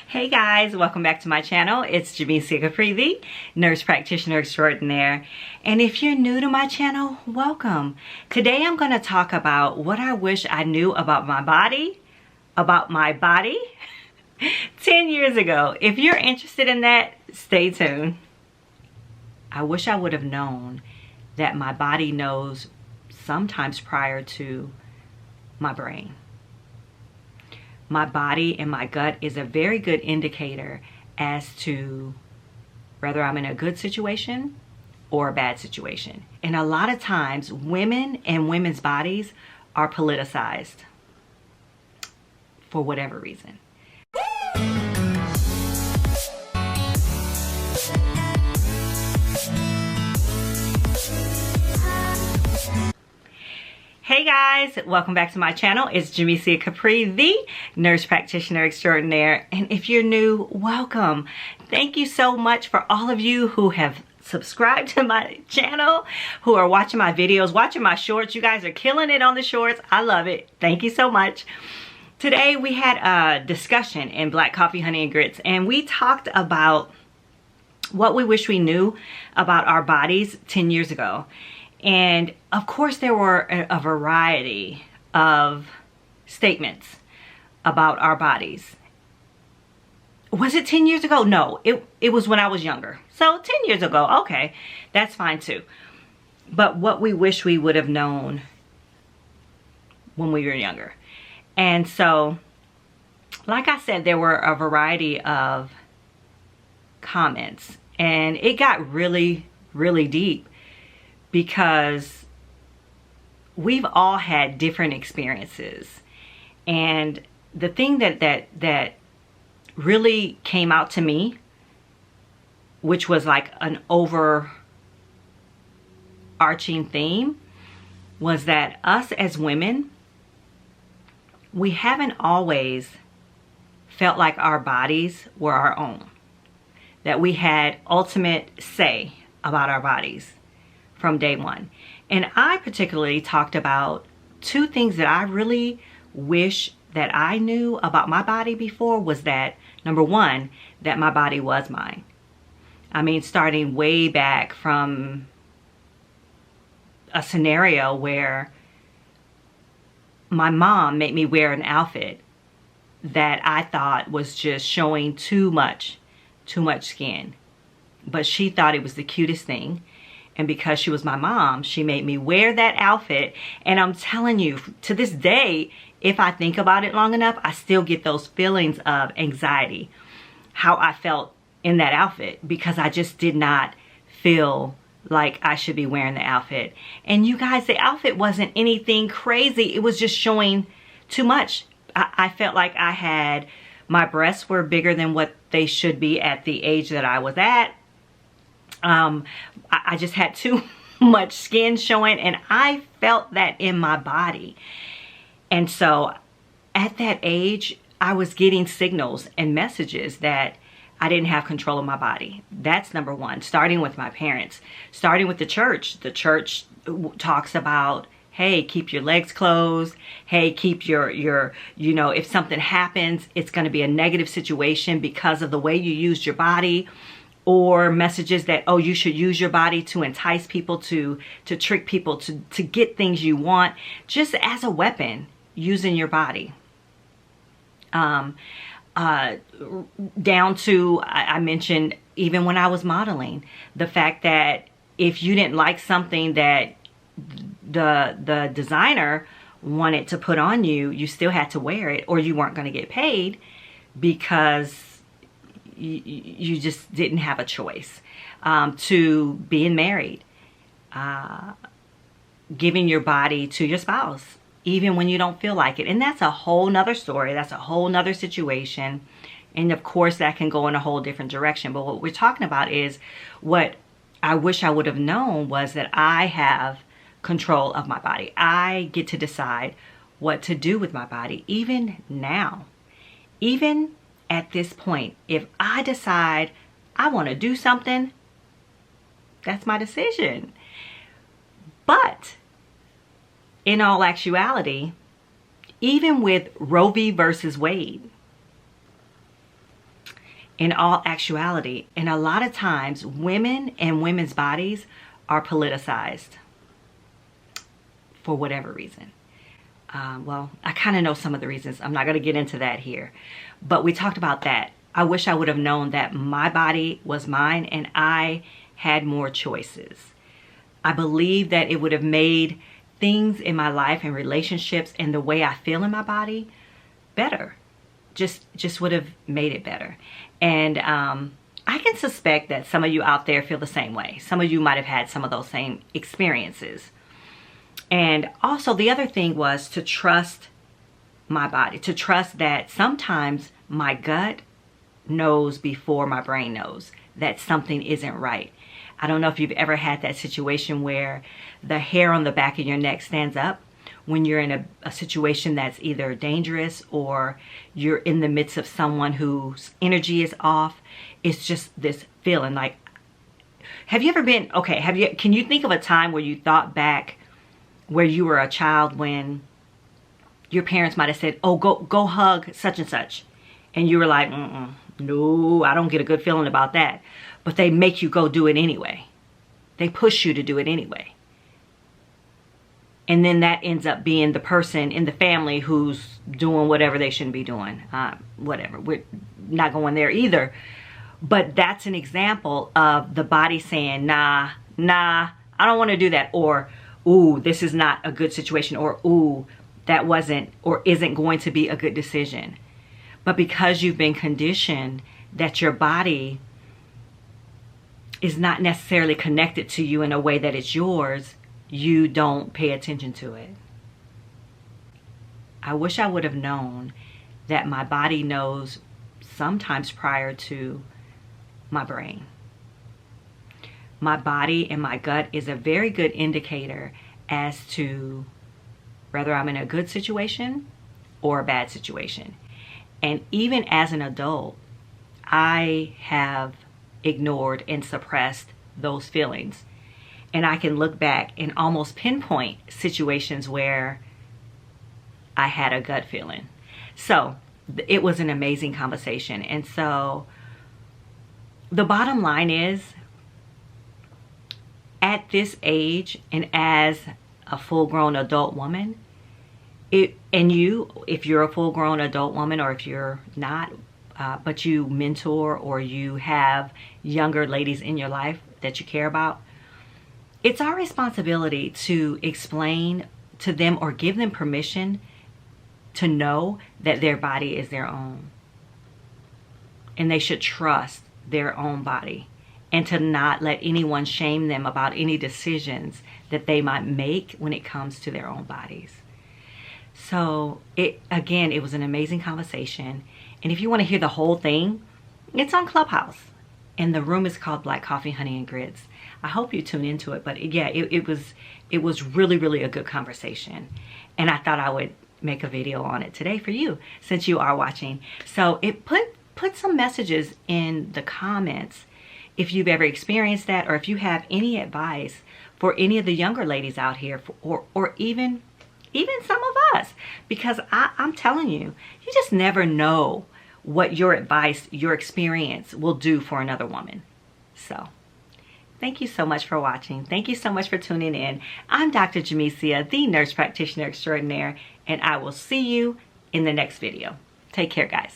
Hey guys, welcome back to my channel. It's Jamisia Capri, the nurse practitioner extraordinaire. And if you're new to my channel, welcome. Today I'm going to talk about what I wish I knew about my body 10 years ago. If you're interested in that, stay tuned. I wish I would have known that my body knows sometimes prior to my brain. My body and my gut is a very good indicator as to whether I'm in a good situation or a bad situation. And a lot of times, women and women's bodies are politicized for whatever reason. Hey guys, welcome back to my channel. It's Jamisia Capri, the nurse practitioner extraordinaire. And if you're new, welcome. Thank you so much for all of you who have subscribed to my channel, who are watching my videos, watching my shorts. You guys are killing it on the shorts. I love it. Thank you so much. Today we had a discussion in Black Coffee, Honey, and Grits, and we talked about what we wish we knew about our bodies 10 years ago. And of course there were a variety of statements about our bodies. Was it 10 years ago? No, it was when I was younger. So 10 years ago, okay, that's fine too. But what we wish we would have known when we were younger. And so, like I said, there were a variety of comments, and it got really, really deep. Because we've all had different experiences. And the thing that really came out to me, which was like an overarching theme, was that us as women, we haven't always felt like our bodies were our own. That we had ultimate say about our bodies from day one. And I particularly talked about two things that I really wish that I knew about my body before. Was that, number one, that my body was mine. I mean, starting way back from a scenario where my mom made me wear an outfit that I thought was just showing too much skin. But she thought it was the cutest thing. And because she was my mom, she made me wear that outfit. And I'm telling you, to this day, if I think about it long enough, I still get those feelings of anxiety, how I felt in that outfit, because I just did not feel like I should be wearing the outfit. And you guys, the outfit wasn't anything crazy. It was just showing too much. I felt like my breasts were bigger than what they should be at the age that I was at. I just had too much skin showing, and I felt that in my body. And so at that age, I was getting signals and messages that I didn't have control of my body. That's number one, starting with my parents, starting with the church. The church talks about, hey, keep your legs closed. Hey, keep your, if something happens, it's going to be a negative situation because of the way you used your body. Or messages that, oh, you should use your body to entice people, to trick people, to get things you want, just as a weapon, using your body. Down to, I mentioned, even when I was modeling, the fact that if you didn't like something that the designer wanted to put on you, you still had to wear it, or you weren't going to get paid, because you just didn't have a choice. To being married, giving your body to your spouse, even when you don't feel like it. And that's a whole nother story. That's a whole nother situation. And of course that can go in a whole different direction. But what we're talking about is, what I wish I would have known was that I have control of my body. I get to decide what to do with my body, even now. Even at this point, if I decide I want to do something, that's my decision. But in all actuality, even with Roe v. versus Wade, in all actuality. And a lot of times women and women's bodies are politicized for whatever reason. Well, I kind of know some of the reasons. I'm not going to get into that here, but we talked about that. I wish I would have known that my body was mine and I had more choices. I believe that it would have made things in my life and relationships and the way I feel in my body better. Just would have made it better. And I can suspect that some of you out there feel the same way. Some of you might have had some of those same experiences. And also the other thing was to trust my body, to trust that sometimes my gut knows before my brain knows that something isn't right. I don't know if you've ever had that situation where the hair on the back of your neck stands up when you're in a situation that's either dangerous or you're in the midst of someone whose energy is off. It's just this feeling like, have you ever been, okay, can you think of a time where you thought back where you were a child when your parents might have said, oh, go hug such and such. And you were like, no, I don't get a good feeling about that. But they make you go do it anyway. They push you to do it anyway. And then that ends up being the person in the family who's doing whatever they shouldn't be doing. Whatever, we're not going there either. But that's an example of the body saying, nah, I don't want to do that. Or, ooh, this is not a good situation. Or, ooh, that wasn't or isn't going to be a good decision. But because you've been conditioned that your body is not necessarily connected to you in a way that it's yours, you don't pay attention to it. I wish I would have known that my body knows sometimes prior to my brain. My body and my gut is a very good indicator as to whether I'm in a good situation or a bad situation. And even as an adult, I have ignored and suppressed those feelings. And I can look back and almost pinpoint situations where I had a gut feeling. So it was an amazing conversation. And so the bottom line is, at this age and as a full-grown adult woman, if you're a full-grown adult woman or if you're not, but you mentor or you have younger ladies in your life that you care about, it's our responsibility to explain to them or give them permission to know that their body is their own. And they should trust their own body and to not let anyone shame them about any decisions that they might make when it comes to their own bodies. So it was an amazing conversation. And if you want to hear the whole thing, it's on Clubhouse. And the room is called Black Coffee, Honey, and Grits. I hope you tune into it. But yeah, it was really, really a good conversation. And I thought I would make a video on it today for you since you are watching. So it put some messages in the comments if you've ever experienced that, or if you have any advice for any of the younger ladies out here, or even some of us, because I'm telling you, you just never know what your advice, your experience will do for another woman. So thank you so much for watching. Thank you so much for tuning in. I'm Dr. Jamesia, the nurse practitioner extraordinaire, and I will see you in the next video. Take care, guys.